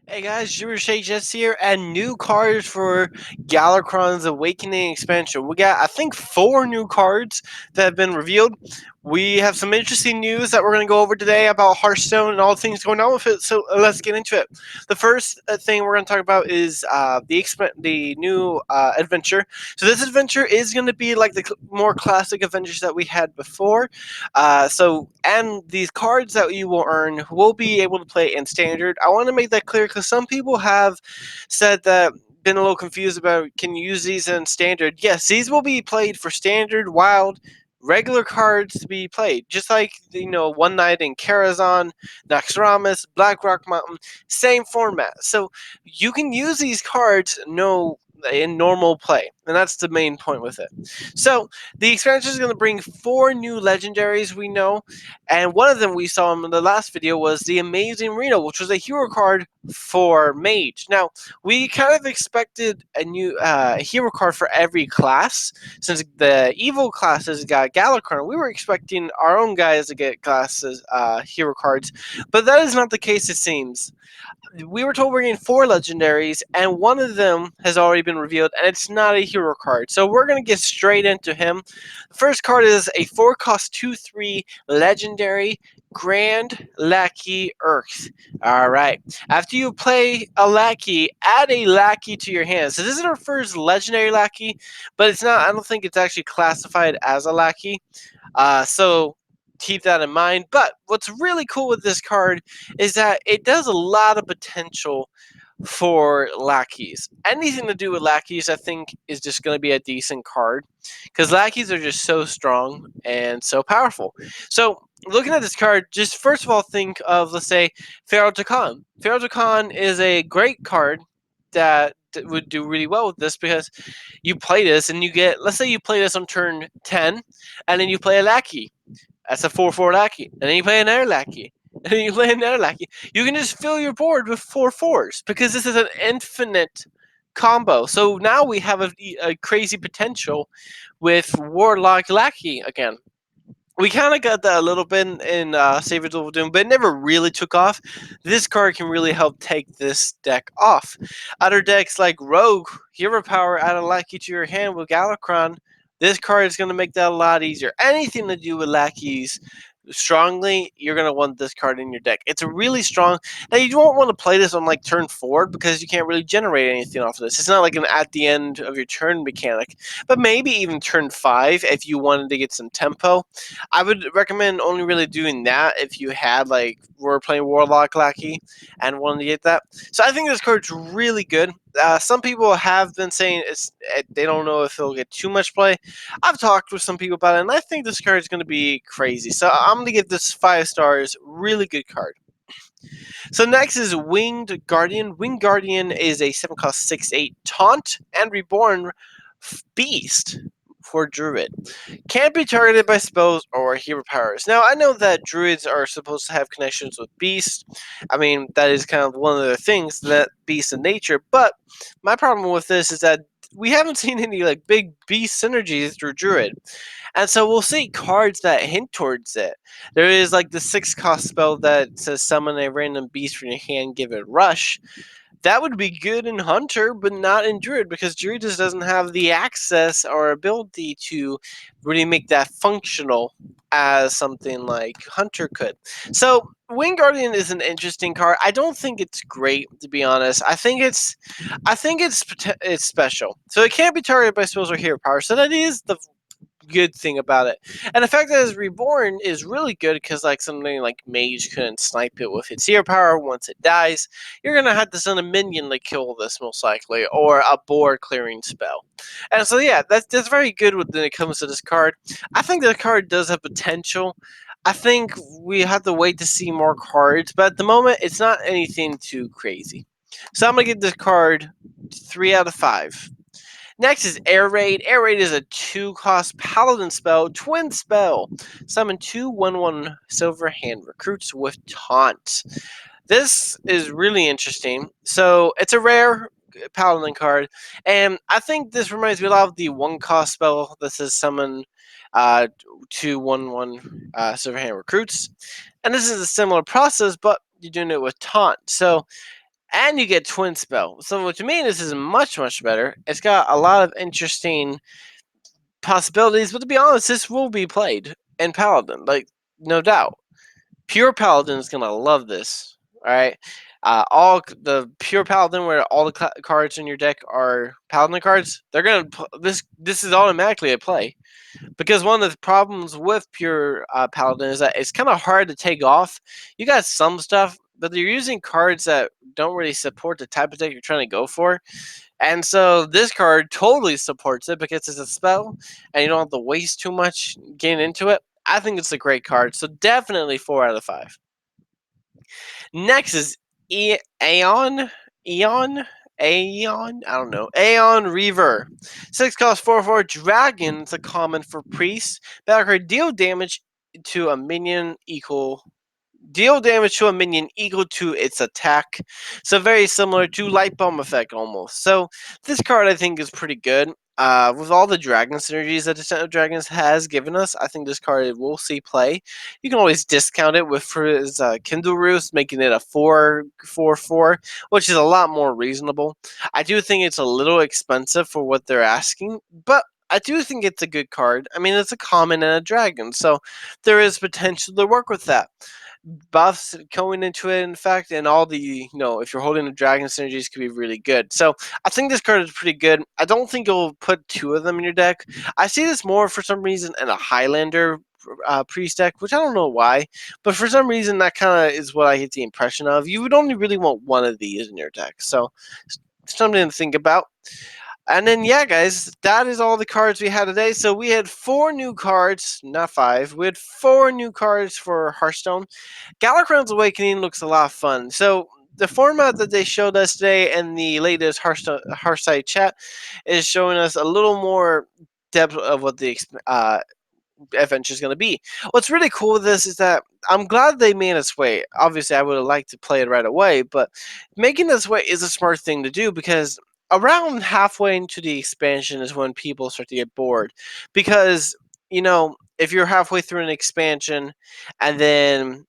Hey guys, Jess here, and new cards for Galakron's Awakening expansion. We got, I think, 4 new cards that have been revealed. We have some interesting news that we're going to go over today about Hearthstone and all the things going on with it. So let's get into it. The first thing we're going to talk about is the new adventure. So this adventure is going to be like the more classic adventures that we had before. And these cards that you will earn will be able to play in standard. I want to make that clear because some people have said that been a little confused about can you use these in standard. Yes, these will be played for standard, wild, regular cards to be played, just like One Night in Karazhan, Naxxramas, Black Rock Mountain, same format. So you can use these cards no in normal play, and that's the main point with it. So the expansion is going to bring 4 new legendaries we know, and one of them we saw in the last video was the Amazing Reno, which was a hero card for Mage. Now, we kind of expected a new hero card for every class. Since the evil classes got Galakron, we were expecting our own guys to get classes hero cards, but that is not the case, it seems. We were told we're getting 4 legendaries, and one of them has already been revealed, and it's not a hero card. So we're gonna get straight into him. The first card is a 4-cost 2/3 legendary Grand Lackey Earth. All right. After you play a Lackey, add a Lackey to your hand. So this is our first legendary Lackey, but it's not. I don't think it's actually classified as a Lackey. So keep that in mind. But what's really cool with this card is that it does a lot of potential for lackeys. Anything to do with lackeys, I think, is just going to be a decent card because lackeys are just so strong and so powerful. So, looking at this card, just first of all, think of, let's say, Pharaoh Takan. Pharaoh Takan is a great card that would do really well with this because you play this and you get, let's say you play this on turn 10 and then you play a lackey. That's a 4/4 lackey. And then you play another lackey. And then you play another lackey. You can just fill your board with 4/4s because this is an infinite combo. So now we have a crazy potential with Warlock Lackey again. We kind of got that a little bit in Savage Level Doom, but it never really took off. This card can really help take this deck off. Other decks like Rogue, Hero Power, add a Lackey to your hand with Galakron. This card is going to make that a lot easier. Anything to do with Lackeys strongly, you're going to want this card in your deck. It's a really strong. Now, you don't want to play this on like turn 4 because you can't really generate anything off of this. It's not like an at the end of your turn mechanic, but maybe even turn 5 if you wanted to get some tempo. I would recommend only really doing that if you had like were playing Warlock Lackey and wanted to get that. So I think this card's really good. Some people have been saying they don't know if it'll get too much play. I've talked with some people about it, and I think this card is going to be crazy. So I'm going to give this 5 stars. Really good card. So next is Winged Guardian. Winged Guardian is a 7-cost 6/8 taunt and reborn beast for Druid. Can't be targeted by spells or hero powers. Now, I know that Druids are supposed to have connections with beasts. I mean, that is kind of one of the things that beasts in nature. But my problem with this is that we haven't seen any like big beast synergies through Druid. And so we'll see cards that hint towards it. There is like the 6-cost spell that says summon a random beast from your hand, give it rush. That would be good in Hunter, but not in Druid because Druid just doesn't have the access or ability to really make that functional as something like Hunter could. So Wing Guardian is an interesting card. I don't think it's great, to be honest. I think it's special. So it can't be targeted by spells or hero power. So that is the good thing about it. And the fact that it's reborn is really good because like something like Mage couldn't snipe it with its hero power once it dies. You're gonna have to send a minion to kill this most likely, or a board clearing spell. And so yeah, that's very good when it comes to this card. I think the card does have potential. I think we have to wait to see more cards, but at the moment it's not anything too crazy. So I'm gonna give this card 3 out of 5. Next is Air Raid. Air Raid is a 2-cost paladin spell, twin spell. Summon 2/1/1 silver hand recruits with taunt. This is really interesting. So it's a rare paladin card, and I think this reminds me a lot of the 1-cost spell that says summon 2/1/1 silver hand recruits. And this is a similar process, but you're doing it with taunt. So and you get Twin Spell. So to me, this is much better. It's got a lot of interesting possibilities, but to be honest, this will be played in Paladin, like no doubt. Pure Paladin is gonna love this. All right, all the pure Paladin, where all the cards in your deck are Paladin cards, they're gonna this. This is automatically a play because one of the problems with pure Paladin is that it's kind of hard to take off. You got some stuff, but you're using cards that don't really support the type of deck you're trying to go for. And so this card totally supports it because it's a spell and you don't have to waste too much getting into it. I think it's a great card. So definitely 4 out of 5. Next is Aeon. Aeon? Aeon? I don't know. Aeon Reaver. 6 cost 4/4 dragon. It's a common for priests. Battle card, to a minion equal deal damage to a minion equal to its attack. So very similar to Light Bomb effect almost. So this card I think is pretty good. With all the dragon synergies that Descent of Dragons has given us, I think this card will see play. You can always discount it with for his Kindle Roost, making it a 4/4/4, which is a lot more reasonable. I do think it's a little expensive for what they're asking, but I do think it's a good card. I mean, it's a common and a dragon, so there is potential to work with that buffs going into it, in fact, and all the, if you're holding the dragon synergies, could be really good. So I think this card is pretty good. I don't think you'll put 2 of them in your deck. I see this more for some reason in a Highlander priest deck, which I don't know why, but for some reason that kind of is what I get the impression of. You would only really want one of these in your deck, so something to think about. And then, yeah, guys, that is all the cards we had today. So we had 4 new cards, not 5. We had 4 new cards for Hearthstone. Galakron's Awakening looks a lot of fun. So the format that they showed us today in the latest Hearthside chat is showing us a little more depth of what the adventure is going to be. What's really cool with this is that I'm glad they made us wait. Obviously, I would have liked to play it right away, but making us wait is a smart thing to do because around halfway into the expansion is when people start to get bored. Because, if you're halfway through an expansion and then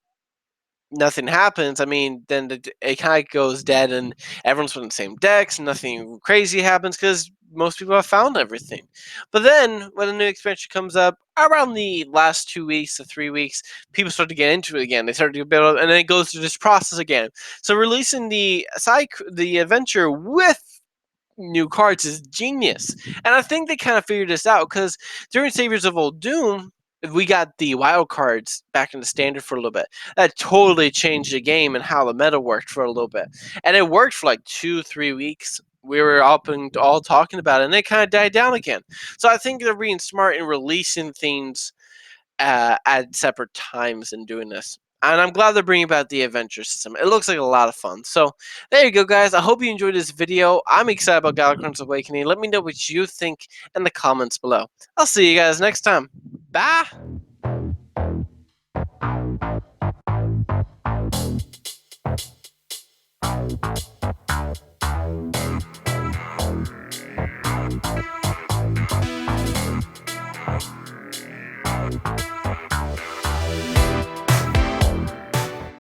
nothing happens, I mean, then it kind of goes dead and everyone's putting the same decks, nothing crazy happens because most people have found everything. But then when a new expansion comes up, around the last 2 weeks to 3 weeks, people start to get into it again. They start to build, and then it goes through this process again. So releasing the adventure with new cards is genius. And I think they kind of figured this out because during Saviors of Old Doom, we got the wild cards back in the standard for a little bit. That totally changed the game and how the meta worked for a little bit. And it worked for like 2-3 weeks. We were up and all talking about it, and it kind of died down again. So I think they're being smart in releasing things at separate times in doing this. And I'm glad they're bringing back the adventure system. It looks like a lot of fun. So there you go, guys. I hope you enjoyed this video. I'm excited about Galakron's Awakening. Let me know what you think in the comments below. I'll see you guys next time. Bye.